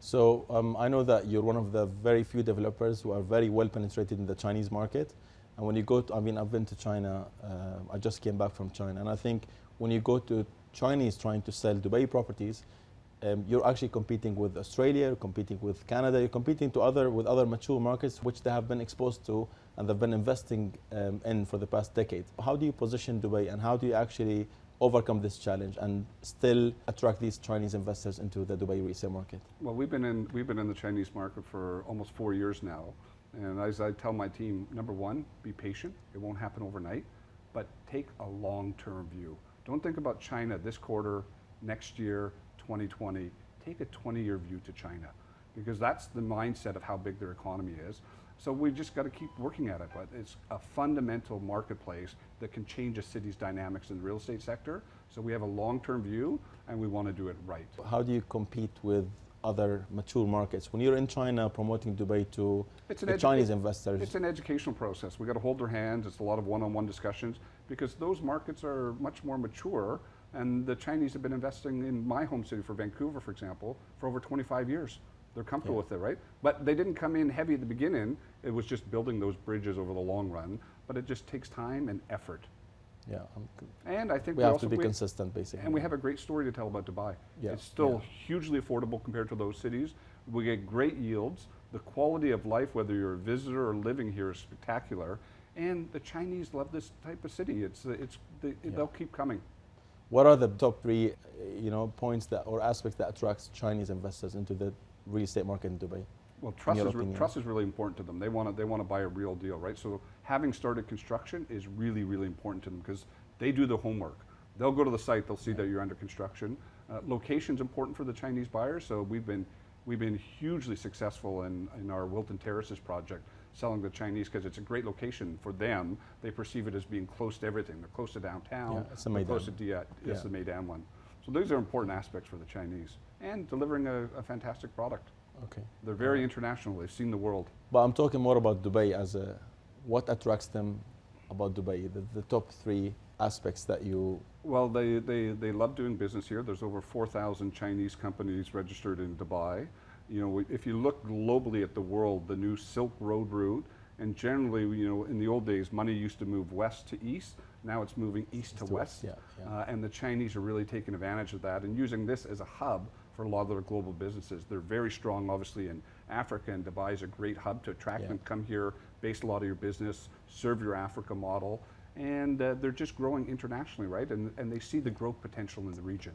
So I know that you're one of the very few developers who are very well penetrated in the Chinese market. And when you go to, I've been to China, I just came back from China. And I think when you go to Chinese trying to sell Dubai properties, you're actually competing with Australia, you're competing with Canada, you're competing with other mature markets which they have been exposed to and they've been investing in for the past decade. How do you position Dubai and how do you actually overcome this challenge and still attract these Chinese investors into the Dubai resale market? Well, we've been in the Chinese market for almost 4 years now. And as I tell my team, number one, be patient. It won't happen overnight, but take a long-term view. Don't think about China this quarter, next year, 2020. Take a 20-year view to China, because that's the mindset of how big their economy is. So we've just got to keep working at it, but it's a fundamental marketplace that can change a city's dynamics in the real estate sector. So we have a long-term view and we want to do it right. How do you compete with other mature markets? When you're in China promoting Dubai to the Chinese investors? It's an educational process. We got to hold their hands. It's a lot of one-on-one discussions because those markets are much more mature, and the Chinese have been investing in my home city for Vancouver, for example, for over 25 years. They're comfortable with it, right? But they didn't come in heavy at the beginning. It was just building those bridges over the long run, but it just takes time and effort. Yeah, and I think we have to be consistent, basically. And we have a great story to tell about Dubai. Yeah, it's still hugely affordable compared to those cities. We get great yields. The quality of life, whether you're a visitor or living here, is spectacular. And the Chinese love this type of city. They'll keep coming. What are the top three, points or aspects that attracts Chinese investors into the real estate market in Dubai? Well, trust is really important to them. They want to buy a real deal, right? So having started construction is really, really important to them because they do the homework. They'll go to the site, they'll see that you're under construction. Location's important for the Chinese buyers, so we've been hugely successful in our Wilton Terraces project, selling to Chinese because it's a great location for them. They perceive it as being close to everything. They're close to downtown, they're close to the Meydan one. So those are important aspects for the Chinese, and delivering a fantastic product. Okay. They're very international. They've seen the world. But I'm talking more about Dubai what attracts them about Dubai, the top three aspects that you... Well, they love doing business here. There's over 4,000 Chinese companies registered in Dubai. If you look globally at the world, the new Silk Road route, and generally, in the old days, money used to move west to east. Now it's moving east to west. And the Chinese are really taking advantage of that and using this as a hub for a lot of their global businesses. They're very strong, obviously, in Africa, and Dubai is a great hub to attract them, come here, base a lot of your business, serve your Africa model, and they're just growing internationally, right? And they see the growth potential in the region.